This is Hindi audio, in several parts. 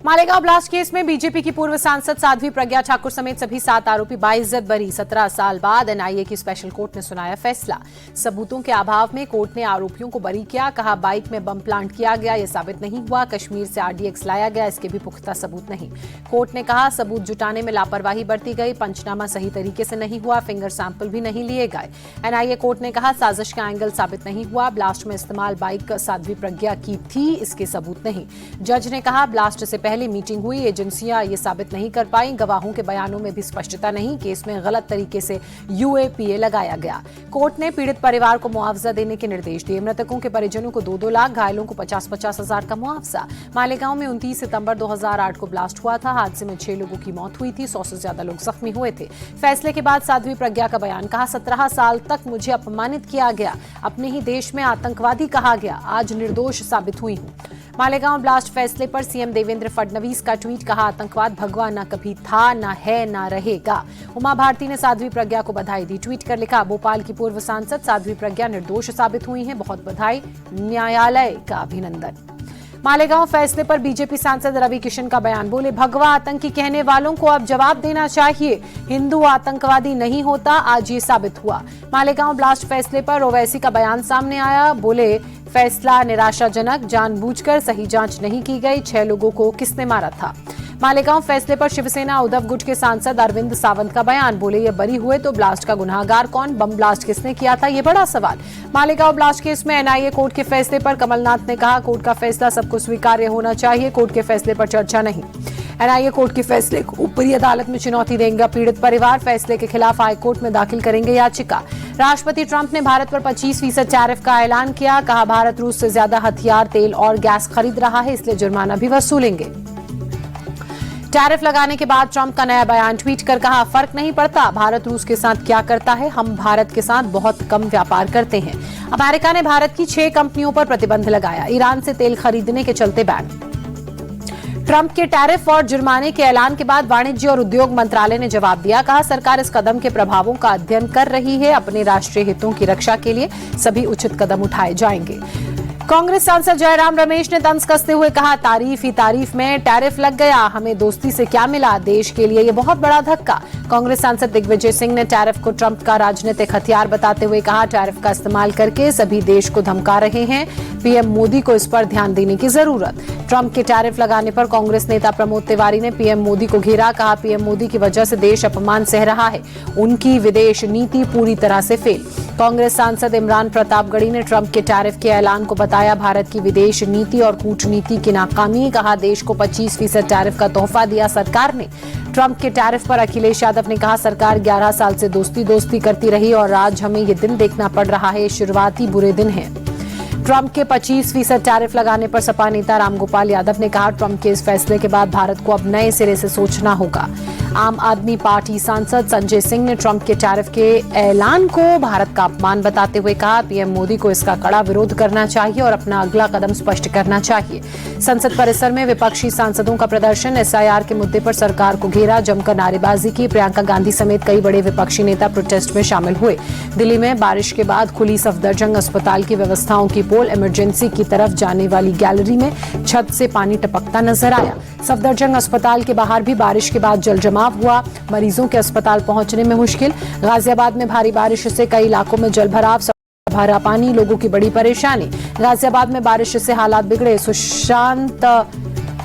मालेगांव ब्लास्ट केस में बीजेपी की पूर्व सांसद साध्वी प्रज्ञा ठाकुर समेत सभी 7 आरोपी बाइज्जत बरी। 17 साल बाद एनआईए की स्पेशल कोर्ट ने सुनाया फैसला। सबूतों के अभाव में कोर्ट ने आरोपियों को बरी किया। कहा बाइक में बम प्लांट किया गया, यह साबित नहीं हुआ। कश्मीर से आरडीएक्स लाया गया, इसके भी पुख्ता सबूत नहीं। कोर्ट ने कहा सबूत जुटाने में लापरवाही बरती गई, पंचनामा सही तरीके से नहीं हुआ, फिंगर सैंपल भी नहीं लिए गए। एनआईए कोर्ट ने कहा साजिश का एंगल साबित नहीं हुआ, ब्लास्ट में इस्तेमाल बाइक साध्वी प्रज्ञा की थी, इसके सबूत नहीं। जज ने कहा ब्लास्ट से पहले मीटिंग हुई, एजेंसियां ये साबित नहीं कर पाई। गवाहों के बयानों में भी स्पष्टता नहीं, केस में गलत तरीके से यूएपीए लगाया गया। कोर्ट ने पीड़ित परिवार को मुआवजा देने के निर्देश दिए। मृतकों के परिजनों को 2-2 लाख, घायलों को 50-50 हजार का मुआवजा। मालेगांव में 29 सितंबर 2008 को ब्लास्ट हुआ था। हादसे में 6 लोगों की मौत हुई थी, 100 से ज्यादा लोग जख्मी हुए थे। फैसले के बाद साध्वी प्रज्ञा का बयान, कहा 17 साल तक मुझे अपमानित किया गया, अपने ही देश में आतंकवादी कहा गया, आज निर्दोष साबित हुई हूं। मालेगांव ब्लास्ट फैसले पर सीएम देवेंद्र फडणवीस का ट्वीट, कहा आतंकवाद भगवान न कभी था, न है, न रहेगा। उमा भारती ने साध्वी प्रज्ञा को बधाई दी। ट्वीट कर लिखा भोपाल की पूर्व सांसद साध्वी प्रज्ञा निर्दोष साबित हुई हैं, बहुत बधाई, न्यायालय का अभिनंदन। मालेगांव फैसले पर बीजेपी सांसद रवि किशन का बयान, बोले भगवा आतंकी कहने वालों को अब जवाब देना चाहिए, हिंदू आतंकवादी नहीं होता, आज ये साबित हुआ। मालेगांव ब्लास्ट फैसले पर ओवैसी का बयान सामने आया, बोले फैसला निराशाजनक, जानबूझकर सही जांच नहीं की गई, 6 लोगों को किसने मारा था। मालेगांव फैसले पर शिवसेना उद्धव गुट के सांसद अरविंद सावंत का बयान, बोले ये बरी हुए तो ब्लास्ट का गुनहगार कौन, बम ब्लास्ट किसने किया था, ये बड़ा सवाल। मालेगांव ब्लास्ट केस में एनआईए कोर्ट के फैसले पर कमलनाथ ने कहा कोर्ट का फैसला सबको स्वीकार्य होना चाहिए, कोर्ट के फैसले पर चर्चा नहीं। एनआईए कोर्ट के फैसले को ऊपरी अदालत में चुनौती देंगे पीड़ित परिवार, फैसले के खिलाफ हाईकोर्ट में दाखिल करेंगे याचिका। राष्ट्रपति ट्रंप ने भारत पर 25% टैरिफ का ऐलान किया, कहा भारत रूस से ज्यादा हथियार, तेल और गैस खरीद रहा है, इसलिए जुर्माना भी वसूलेंगे। टैरिफ लगाने के बाद ट्रंप का नया बयान, ट्वीट कर कहा फर्क नहीं पड़ता भारत रूस के साथ क्या करता है, हम भारत के साथ बहुत कम व्यापार करते हैं। अमेरिका ने भारत की 6 कंपनियों पर प्रतिबंध लगाया, ईरान से तेल खरीदने के चलते बैन। ट्रंप के टैरिफ और जुर्माने के ऐलान के बाद वाणिज्य और उद्योग मंत्रालय ने जवाब दिया, कहा सरकार इस कदम के प्रभावों का अध्ययन कर रही है, अपने राष्ट्रीय हितों की रक्षा के लिए सभी उचित कदम उठाए जाएंगे। कांग्रेस सांसद जयराम रमेश ने तंज कसते हुए कहा तारीफ ही तारीफ में टैरिफ लग गया, हमें दोस्ती से क्या मिला, देश के लिए ये बहुत बड़ा धक्का। कांग्रेस सांसद दिग्विजय सिंह ने टैरिफ को ट्रंप का राजनीतिक हथियार बताते हुए कहा टैरिफ का इस्तेमाल करके सभी देश को धमका रहे हैं, पीएम मोदी को इस पर ध्यान देने की जरूरत। ट्रंप के टैरिफ लगाने पर कांग्रेस नेता प्रमोद तिवारी ने पीएम मोदी को घेरा, कहा पीएम मोदी की वजह से देश अपमान सह रहा है, उनकी विदेश नीति पूरी तरह से फेल। कांग्रेस सांसद इमरान प्रतापगढ़ी ने ट्रंप के टैरिफ के ऐलान को बताया भारत की विदेश नीति और कूटनीति की नाकामी, कहा देश को 25% टैरिफ का तोहफा दिया सरकार ने। ट्रंप के टैरिफ पर अखिलेश यादव ने कहा सरकार 11 साल से दोस्ती करती रही और आज हमें ये दिन देखना पड़ रहा है, शुरुआती बुरे दिन हैं। ट्रंप के 25% टैरिफ लगाने पर सपा नेता रामगोपाल यादव ने कहा ट्रंप के इस फैसले के बाद भारत को अब नए सिरे से सोचना होगा। आम आदमी पार्टी सांसद संजय सिंह ने ट्रंप के टैरिफ के ऐलान को भारत का अपमान बताते हुए कहा पीएम मोदी को इसका कड़ा विरोध करना चाहिए और अपना अगला कदम स्पष्ट करना चाहिए। संसद परिसर में विपक्षी सांसदों का प्रदर्शन, एसआईआर के मुद्दे पर सरकार को घेरा, जमकर नारेबाजी की। प्रियंका गांधी समेत कई बड़े विपक्षी नेता प्रोटेस्ट में शामिल हुए। दिल्ली में बारिश के बाद खुली सफदरजंग अस्पताल की व्यवस्थाओं की पोल, इमरजेंसी की तरफ जाने वाली गैलरी में छत से पानी टपकता नजर आया। सफदरजंग अस्पताल के बाहर भी बारिश के बाद जल जमाव हुआ, मरीजों के अस्पताल पहुंचने में मुश्किल। गाजियाबाद में भारी बारिश से कई इलाकों में जल भराव, भरा पानी, लोगों की बड़ी परेशानी। गाजियाबाद में बारिश से हालात बिगड़े। सुशांत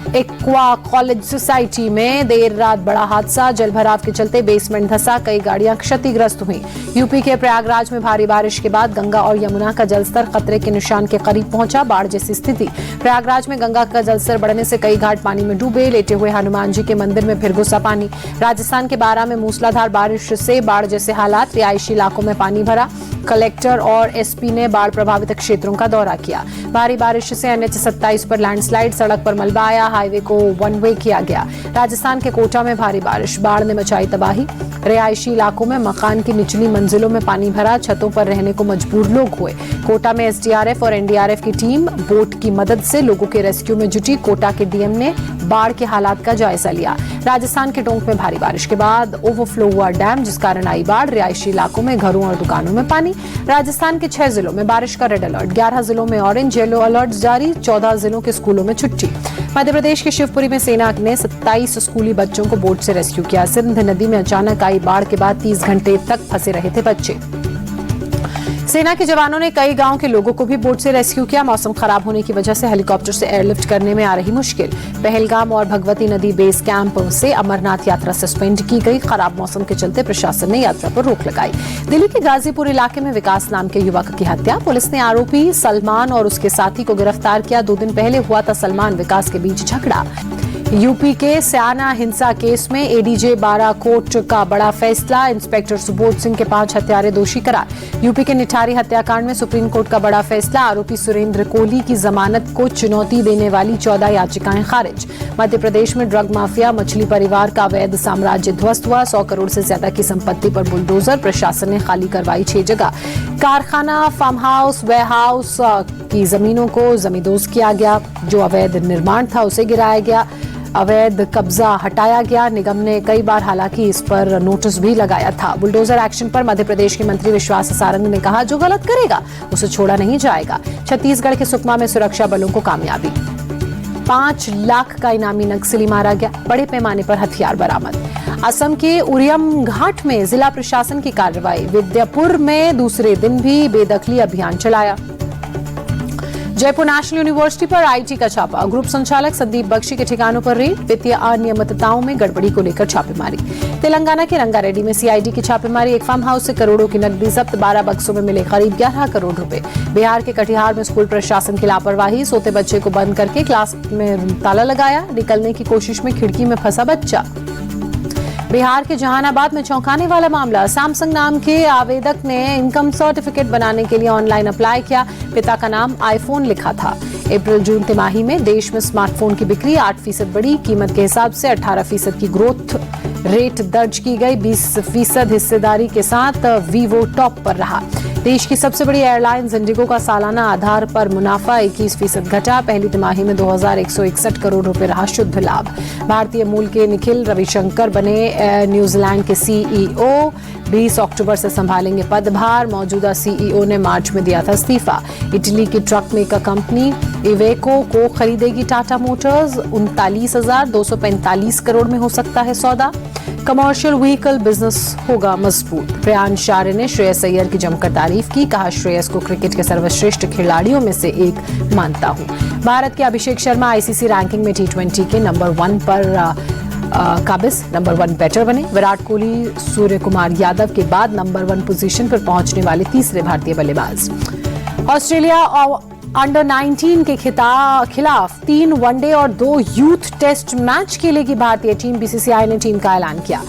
एक्वा कॉलेज सोसाइटी में देर रात बड़ा हादसा, जल भराव के चलते बेसमेंट धंसा, कई गाड़ियां क्षतिग्रस्त हुई। यूपी के प्रयागराज में भारी बारिश के बाद गंगा और यमुना का जलस्तर खतरे के निशान के करीब पहुंचा, बाढ़ जैसी स्थिति। प्रयागराज में गंगा का जलस्तर बढ़ने से कई घाट पानी में डूबे, लेटे हुए हनुमान जी के मंदिर में फिर घुसा पानी। राजस्थान के बारां में मूसलाधार बारिश से बाढ़ जैसे हालात, रिहायशी इलाकों में पानी भरा। कलेक्टर और एसपी ने बाढ़ प्रभावित क्षेत्रों का दौरा किया। भारी बारिश से एनएच 27 पर लैंडस्लाइड, सड़क पर मलबा आया, हाईवे को 1 वे किया गया। राजस्थान के कोटा में भारी बारिश, बाढ़ ने मचाई तबाही। रिहायशी इलाकों में मकान की निचली मंजिलों में पानी भरा, छतों पर रहने को मजबूर लोग हुए। कोटा में एसडीआरएफ और एनडीआरएफ की टीम बोट की मदद से लोगों के रेस्क्यू में जुटी। कोटा के डीएम ने बाढ़ के हालात का जायजा लिया। राजस्थान के टोंक में भारी बारिश के बाद ओवरफ्लो हुआ डैम, जिस कारण आई बाढ़। रिहायशी इलाकों में घरों और दुकानों में पानी। राजस्थान के 6 जिलों में बारिश का रेड अलर्ट, 11 जिलों में ऑरेंज येलो अलर्ट जारी, 14 जिलों के स्कूलों में छुट्टी। मध्य प्रदेश के शिवपुरी में सेना ने 27 स्कूली बच्चों को बोट से रेस्क्यू किया। सिंध नदी में अचानक आई बाढ़ के बाद 30 घंटे तक फंसे रहे थे बच्चे। सेना के जवानों ने कई गांव के लोगों को भी बोट से रेस्क्यू किया। मौसम खराब होने की वजह से हेलीकॉप्टर से एयरलिफ्ट करने में आ रही मुश्किल। पहलगाम और भगवती नदी बेस कैंप से अमरनाथ यात्रा सस्पेंड की गई। खराब मौसम के चलते प्रशासन ने यात्रा पर रोक लगाई। दिल्ली के गाजीपुर इलाके में विकास नाम के युवक की हत्या। पुलिस ने आरोपी सलमान और उसके साथी को गिरफ्तार किया। 2 दिन पहले हुआ था सलमान विकास के बीच झगड़ा। यूपी के स्याना हिंसा केस में एडीजे 12 कोर्ट का बड़ा फैसला। इंस्पेक्टर सुबोध सिंह के 5 हत्यारे दोषी करार। यूपी के निठारी हत्याकांड में सुप्रीम कोर्ट का बड़ा फैसला। आरोपी सुरेंद्र कोहली की जमानत को चुनौती देने वाली 14 याचिकाएं खारिज। मध्य प्रदेश में ड्रग माफिया मछली परिवार का अवैध साम्राज्य ध्वस्त हुआ। 100 करोड़ से ज्यादा की संपत्ति पर बुलडोजर। प्रशासन ने खाली करवाई 6 जगह। कारखाना, फार्म हाउस, वेयर हाउस की जमीनों को जमींदोज किया गया। जो अवैध निर्माण था उसे गिराया गया। अवैध कब्जा हटाया गया। निगम ने कई बार हालांकि इस पर नोटिस भी लगाया था। बुलडोजर एक्शन पर मध्य प्रदेश के मंत्री विश्वास सारंग ने कहा, जो गलत करेगा उसे छोड़ा नहीं जाएगा। छत्तीसगढ़ के सुकमा में सुरक्षा बलों को कामयाबी। 5 लाख का इनामी नक्सली मारा गया। बड़े पैमाने पर हथियार बरामद। असम के उरियम घाट में जिला प्रशासन की कार्रवाई। विद्यापुर में दूसरे दिन भी बेदखली अभियान चलाया। जयपुर नेशनल यूनिवर्सिटी पर आईटी का छापा। ग्रुप संचालक संदीप बख्शी के ठिकानों पर रेड। वित्तीय अनियमितताओं में गड़बड़ी को लेकर छापेमारी। तेलंगाना के रंगारेड्डी में सीआईडी की छापेमारी। एक फार्म हाउस से करोड़ों की नकदी जब्त। 12 बक्सों में मिले करीब 11 करोड़ रुपए। बिहार के कटिहार में स्कूल प्रशासन की लापरवाही। सोते बच्चे को बंद करके क्लास में ताला लगाया। निकलने की कोशिश में खिड़की में फंसा बच्चा। बिहार के जहानाबाद में चौंकाने वाला मामला। सैमसंग नाम के आवेदक ने इनकम सर्टिफिकेट बनाने के लिए ऑनलाइन अप्लाई किया। पिता का नाम आईफोन लिखा था। अप्रैल-जून तिमाही में देश में स्मार्टफोन की बिक्री 8% बढ़ी। कीमत के हिसाब से 18% की ग्रोथ रेट दर्ज की गई। 20% हिस्सेदारी के साथ वीवो टॉप पर रहा। देश की सबसे बड़ी एयरलाइंस इंडिगो का सालाना आधार पर मुनाफा 21% घटा। पहली तिमाही में 2161 करोड़ रुपए रहा शुद्ध लाभ। भारतीय मूल के निखिल रविशंकर बने न्यूजीलैंड के सीईओ। 20 अक्टूबर से संभालेंगे पदभार। मौजूदा सीईओ ने मार्च में दिया था इस्तीफा। इटली की ट्रक मेकर कंपनी इवेको को खरीदेगी टाटा मोटर्स। 39,245 करोड़ में हो सकता है सौदा। कमर्शियल व्हीकल बिजनेस होगा मजबूत। प्रियांश आर्य ने श्रेयस अय्यर की जमकर तारीफ की। कहा, श्रेयस को क्रिकेट के सर्वश्रेष्ठ खिलाड़ियों में से एक मानता हूं। भारत के अभिषेक शर्मा आईसीसी रैंकिंग में T20 के नंबर 1 पर काबिज। नंबर 1 बैटर बने। विराट कोहली, सूर्य कुमार यादव के बाद नंबर 1 पोजीशन पर पहुंचने वाले तीसरे भारतीय बल्लेबाज। ऑस्ट्रेलिया अंडर 19 के खिलाफ 3 वनडे और 2 यूथ टेस्ट मैच खेलेगी भारतीय टीम। बीसीसीआई ने टीम का ऐलान किया।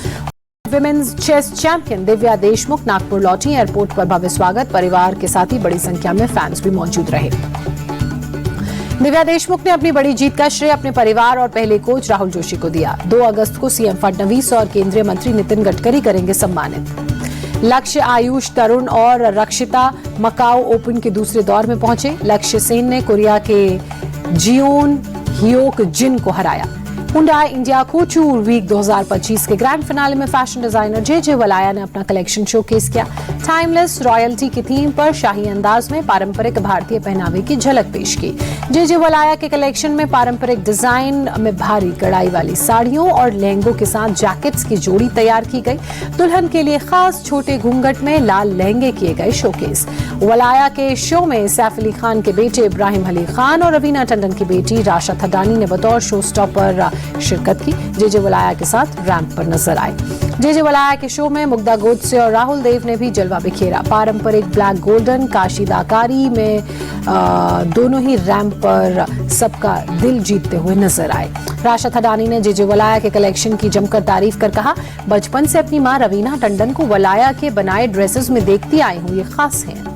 Women's chess champion Divya Deshmukh Nagpur लौटी। एयरपोर्ट पर भव्य स्वागत। परिवार के साथ ही बड़ी संख्या में फैंस भी मौजूद रहे। दिव्या देशमुख ने अपनी बड़ी जीत का श्रेय अपने परिवार और पहले कोच राहुल जोशी को दिया। 2 अगस्त को सीएम फडणवीस और केंद्रीय मंत्री नितिन गडकरी करेंगे सम्मानित। लक्ष्य, आयुष, तरुण और रक्षिता मकाओ ओपन के दूसरे दौर में पहुंचे। लक्ष्य सेन ने कोरिया के जियोन हियोक जिन को हराया। हुंडई इंडिया कोचूर वीक 2025 के ग्रैंड फिनाले में फैशन डिजाइनर जे वलाया ने अपना कलेक्शन शोकेस किया। टाइमलेस रॉयल्टी की थीम पर शाही अंदाज में पारंपरिक भारतीय पहनावे की झलक पेश की। जे वलाया के कलेक्शन में पारंपरिक डिजाइन में भारी कढ़ाई वाली साड़ियों और लहंगों के साथ जैकेट्स की जोड़ी तैयार की गई। दुल्हन के लिए खास छोटे घूंघट में लाल लहंगे किए गए शोकेस। वलाया के शो में सैफ अली खान के बेटे इब्राहिम अली खान और रवीना टंडन की बेटी राशा थडानी ने बतौर शो स्टॉपर शिरकत की। जे वलाया के साथ रैंप पर नजर आए। जे वलाया के शो में मुग्धा गोडसे और राहुल देव ने भी जलवा बिखेरा। पारंपरिक ब्लैक गोल्डन काशीदाकारी में दोनों ही रैंप पर सबका दिल जीतते हुए नजर आए। राशा थडानी ने जे वलाया के कलेक्शन की जमकर तारीफ कर कहा, बचपन से अपनी मां रवीना टंडन को वलाया के बनाए ड्रेसेस में देखती आई हूं, ये खास है।